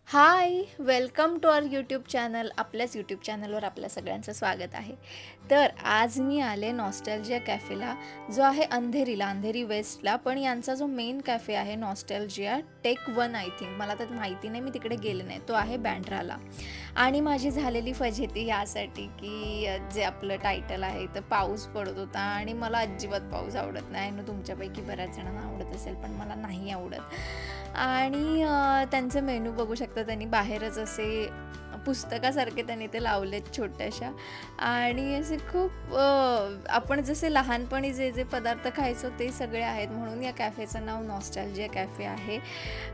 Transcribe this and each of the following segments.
High, welcome to our YouTube channel. आपल्याच YouTube चॅनलवर आपल्या सगळ्यांचं स्वागत आहे. तर आज मी आले नॉस्टॅल्जिया कॅफेला, जो आहे अंधेरीला, अंधेरी वेस्टला. पण यांचा जो मेन कॅफे आहे nostalgia take one, I think, मला तर माहिती नाही, मी तिकडे गेले नाही. तो आहे बँड्राला. आणि माझी झालेली फजिती यासाठी की जे आपलं टायटल आहे तर पाऊस पडत होता आणि मला अजिबात पाऊस आवडत नाही ना. तुमच्यापैकी बऱ्याच जणांना आवडत असेल, पण मला नाही आवडत. आणि त्यांचे मेनू बघू शकता, त्यांनी बाहेरच असे पुस्तकासारखे त्यांनी ते लावलेत छोट्याशा. आणि असे खूप आपण जसे लहानपणी जे जे पदार्थ खायचो ते सगळे आहेत, म्हणून या कॅफेचं नाव नॉस्टॅल्जिया कॅफे आहे.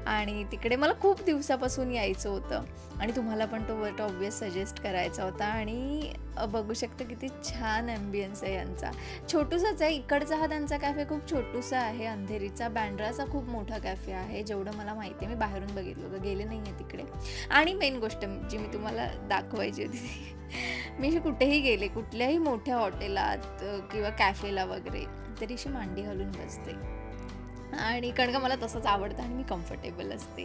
आणि तिकडे मला खूप दिवसापासून यायचं होतं आणि तुम्हाला पण तो वर्ड ऑब्वियस सजेस्ट करायचा होता. आणि बघू शकता किती छान ॲम्बियन्स आहे यांचा. छोटूसाच आहे इकडचा, हा त्यांचा कॅफे खूप छोटूसा आहे. अंधेरीचा बँड्राचा खूप मोठा कॅफे आहे, जेवढं मला माहिती आहे. मी बाहेरून बघितलं होतं, गेले नाही आहे तिकडे. आणि मेन गोष्ट जी मी तुम्हाला दाखवायची होती, मी अशी कुठेही गेले, कुठल्याही मोठ्या हॉटेलात किंवा कॅफेला वगैरे, तरी अशी मांडी घालून बसते. आणि कारण का मला तसंच आवडतं आणि मी कम्फर्टेबल असते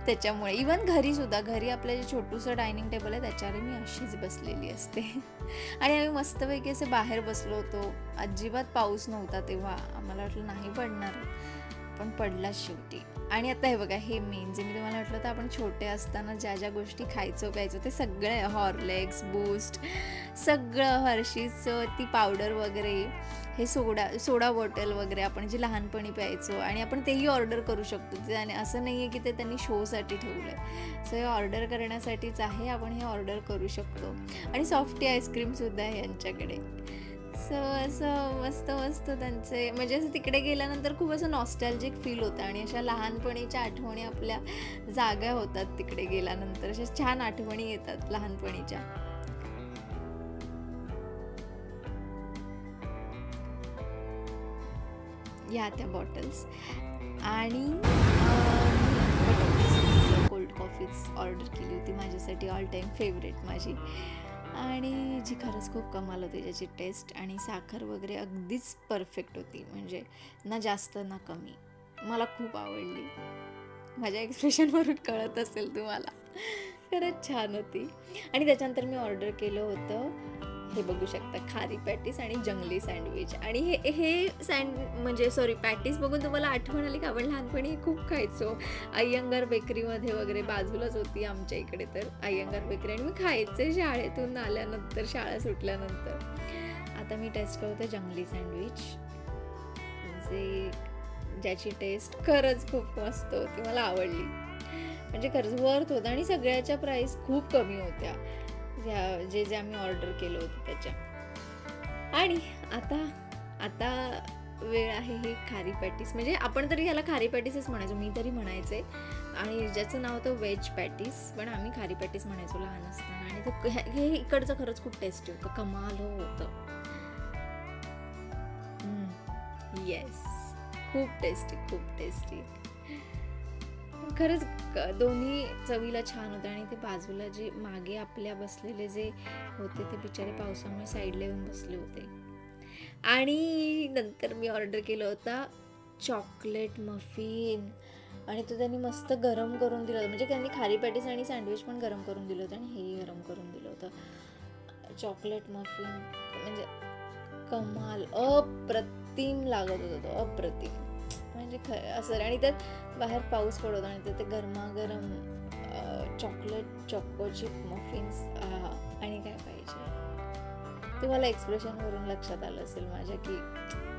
त्याच्यामुळे. इवन घरीसुद्धा, घरी आपलं जे छोटूसं डायनिंग टेबल आहे त्याच्यावर मी अशीच बसलेली असते. आणि आम्ही मस्तपैकी असे बाहेर बसलो होतो. अजिबात पाऊस नव्हता तेव्हा, आम्हाला वाटलं नाही पडणार, पण पडला शेवटी. आणि आता हे बघा, हे मेन जे मी तुम्हाला म्हटलं होतं, आपण छोटे असताना ज्या ज्या गोष्टी खायचो प्यायचो ते सगळे, हॉर्लिक्स, बूस्ट, सगळं, हर्षीजचं ती पावडर वगैरे, हे सोडा बॉटल वगैरे आपण जे लहानपणी प्यायचो, आणि आपण तेही ऑर्डर करू शकतो. त्याने असं नाही आहे की ते त्यांनी शोसाठी ठेवलं आहे. सो हे ऑर्डर करण्यासाठीच आहे, आपण हे ऑर्डर करू शकतो. आणि सॉफ्टी आईस्क्रीमसुद्धा आहे यांच्याकडे. सो असं मस्त मस्त त्यांचे, म्हणजे असं तिकडे गेल्यानंतर खूप असं नॉस्टॅल्जिक फील होतं आणि अशा लहानपणीच्या आठवणी आपल्या जाग्या होतात. तिकडे गेल्यानंतर अशा छान आठवणी येतात लहानपणीच्या. या त्या बॉटल्स. आणि कोल्ड कॉफीच ऑर्डर केली होती माझ्यासाठी, ऑल टाईम फेवरेट माझी. आणि जी खरंच खूप कमाल होती, ज्याची टेस्ट आणि साखर वगैरे अगदीच परफेक्ट होती, म्हणजे ना जास्त ना कमी. मला खूप आवडली, माझ्या एक्सप्रेशनवरून कळत असेल तुम्हाला. खरंच छान होती. आणि त्याच्यानंतर मी ऑर्डर केलं होतं, हे बघू शकता, खारी पॅटीस आणि जंगली सँडविच. आणि हे हे म्हणजे सॉरी, पॅटीस बघून तुम्हाला आठवण आली का? आपण लहानपणी खूप खायचो अय्यंगार बेकरीमध्ये वगैरे, बाजूलाच होती आमच्या इकडे तर अय्यंगार बेकरी, आणि मी खायचे शाळेतून आल्यानंतर, शाळा सुटल्यानंतर. आता मी टेस्ट करते जंगली सँडविच, ज्याची टेस्ट खरंच खूप मस्त होती, मला आवडली. म्हणजे खरंच वर्थ होतं, आणि सगळ्याच्या प्राईस खूप कमी होत्या, जे जे आम्ही ऑर्डर केलं होतं त्याच्या. आणि आता आता वेळ आहे हे खारी पॅटीस, म्हणजे आपण तरी ह्याला खारी पॅटीसच म्हणायचो, मी तरी म्हणायचे. आणि ज्याचं नाव होतं व्हेज पॅटीस, पण आम्ही खारी पॅटीस म्हणायचो लहान असताना. आणि ते हे इकडचं खरंच खूप टेस्टी होतं, कमाल होतं. येस, खूप टेस्टी, खूप टेस्टी. खरंच दोन्ही चवीला छान होतं. आणि ते बाजूला जे मागे आपल्या बसलेले जे होते ते बिचारे पावसामुळे साईडला येऊन बसले होते. आणि नंतर मी ऑर्डर केलं होता चॉकलेट मफिन, आणि तो त्यांनी मस्त गरम करून दिलं होतं. म्हणजे त्यांनी खारी पॅटीस आणि सँडविच पण गरम करून दिलं होतं, आणि हेही गरम करून दिलं होतं. चॉकलेट मफिन म्हणजे कमाल, अप्रतिम लागत होता तो, अप्रतिम. म्हणजे असं. आणि त्यात बाहेर पाऊस पडत आणि ते गरमागरम चॉकलेट चॉको चिप मफिन्स, आणि काय पाहिजे. तुम्हाला एक्सप्रेशनवरून लक्षात आलं असेल माझ्या की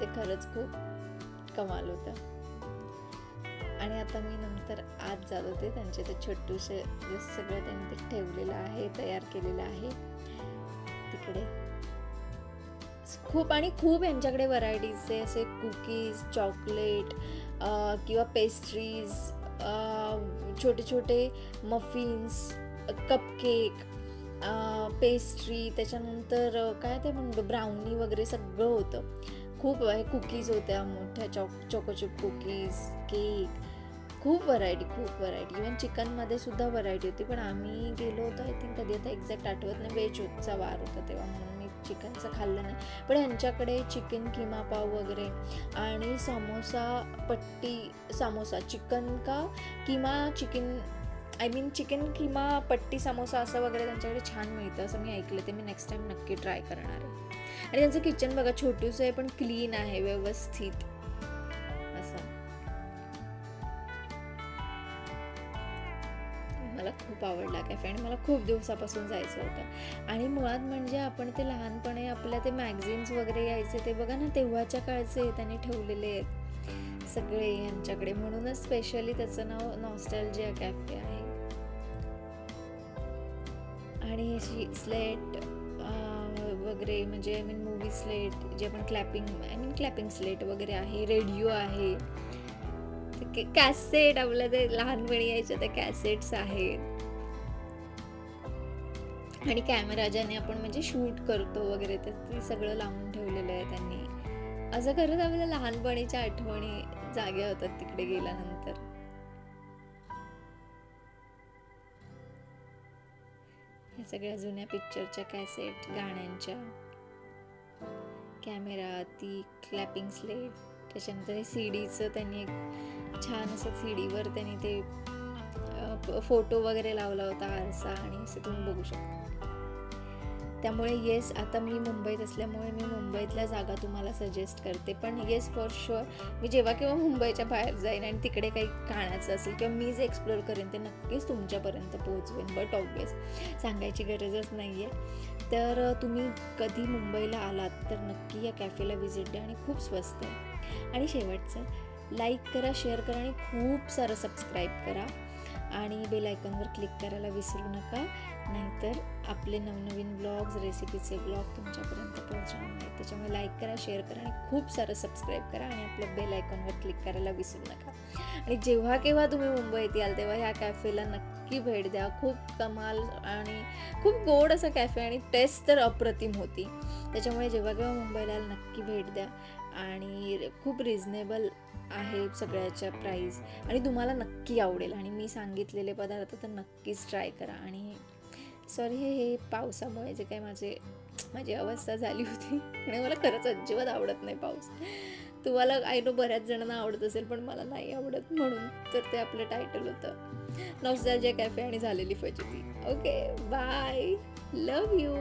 ते खरंच खूप कमाल होतं. आणि आता मी नंतर आज जात होते, त्यांचे ते छोटूसे जे सगळं त्यांनी ते ठेवलेलं आहे, तयार केलेलं आहे तिकडे खूप. आणि खूप यांच्याकडे व्हरायटीजचे असे कुकीज, चॉकलेट किंवा पेस्ट्रीज, छोटे छोटे मफिन्स, कपकेक, पेस्ट्री, त्याच्यानंतर काय ते म्हणतो ब्राउनी वगैरे सगळं होतं. खूप कुकीज होत्या, मोठ्या चॉकोचिप कुकीज, केक, खूप व्हरायटी, खूप व्हरायटी. इव्हन चिकनमध्ये सुद्धा व्हरायटी होती. पण आम्ही गेलो होतो, आय थिंक कधी आता एक्झॅक्ट आठवत नाही, व्हेजचा वार होता तेव्हा, म्हणून मी चिकनचं खाल्लं नाही. पण ह्यांच्याकडे चिकन किमा पाव वगैरे, आणि समोसा, पट्टी समोसा, चिकन का keema chicken I mean chicken keema पट्टी समोसा असं वगैरे त्यांच्याकडे छान मिळतं असं मी ऐकलं. ते मी नेक्स्ट टाइम नक्की ट्राय करणार आहे. आणि त्यांचं किचन बघा छोटूसं आहे पण क्लीन आहे, व्यवस्थित असं. मला खूप आवडला कॅफे आणि मला खूप दिवसापासून जायचं होतं. आणि मुळात म्हणजे आपण ते लहानपणी आपल्या ते मॅगझिन्स वगैरे यायचे ते बघा ना, तेव्हाच्या काळचे त्यांनी ठेवलेले आहेत सगळे यांच्याकडे, म्हणूनच स्पेशली त्याचं नाव नॉस्टॅल्जिया कॅफे आहे. आणि अशी स्लेट वगैरे म्हणजे आय मीन मूवी स्लेट जे आपण क्लॅपिंग स्लेट वगैरे आहे, रेडिओ आहे, कॅसेट आपल्या ते लहानपणी यायच्या त्या कॅसेट्स आहेत. आणि कॅमेरा ज्याने आपण म्हणजे शूट करतो वगैरे ते सगळं लावून ठेवलेलं आहे त्यांनी. असं खरंच आपल्या लहानपणीच्या आठवणी जाग्या होतात तिकडे गेल्यानंतर. ह्या सगळ्या जुन्या पिक्चरच्या कॅसेट, गाण्यांच्या, कॅमेरा, ती क्लॅपिंग स्लेट, त्याच्यानंतर हे सीडीचं त्यांनी एक छान असं सीडीवर त्यांनी ते फोटो वगैरे लावला होता, आरसा, आणि असं तुम्ही बघू शकता. त्यामुळे येस, आता मी मुंबईत असल्यामुळे मी मुंबईतल्या जागा तुम्हाला सजेस्ट करते. पण येस, फॉर शुअर मी जेव्हा केव्हा मुंबईच्या बाहेर जाईन आणि तिकडे काही खाण्याचं असेल किंवा मी जे एक्सप्लोअर करेन ते नक्कीच तुमच्यापर्यंत पोहोचवेन. बट ऑब्वियस सांगायची गरजच नाही आहे. तर तुम्ही कधी मुंबईला आलात तर नक्की या कॅफेला व्हिजिट द्या आणि खूप स्वस्त आहे. आणि शेवटचं, लाईक करा, शेअर करा आणि खूप सारं सबस्क्राईब करा आणि बेल आयकॉनवर क्लिक करायला विसरू नका, नाहीतर आपले नवनवीन ब्लॉग्स, रेसिपीचे ब्लॉग तुमच्यापर्यंत पोहोचणार नाहीत. त्याच्यामुळे लाईक करा, शेअर करा आणि खूप सारं सबस्क्राईब करा आणि आपलं बेल आयकॉनवर क्लिक करायला विसरू नका. आणि जेव्हा केव्हा तुम्ही मुंबईत याल तेव्हा ह्या कॅफेला नक्की भेट द्या. खूप कमाल आणि खूप गोड असं कॅफे आणि टेस्ट तर अप्रतिम होती. त्याच्यामुळे जेव्हा केव्हा मुंबईला याल नक्की भेट द्या. आणि खूप रिजनेबल आहे सगळ्याच्या प्राईस आणि तुम्हाला नक्की आवडेल. आणि मी सांगितलेले पदार्थ तर नक्कीच ट्राय करा. आणि सॉरी, हे पावसामुळे जे काही माझी अवस्था झाली होती आणि मला खरंच अजिबात आवडत नाही पाऊस. तुम्हाला आय नो बऱ्याच जणांना आवडत असेल पण मला नाही आवडत, म्हणून तर ते आपलं टायटल होतं नॉस्टॅल्जिया कॅफे आणि झालेली फजिती. Okay, bye, love you.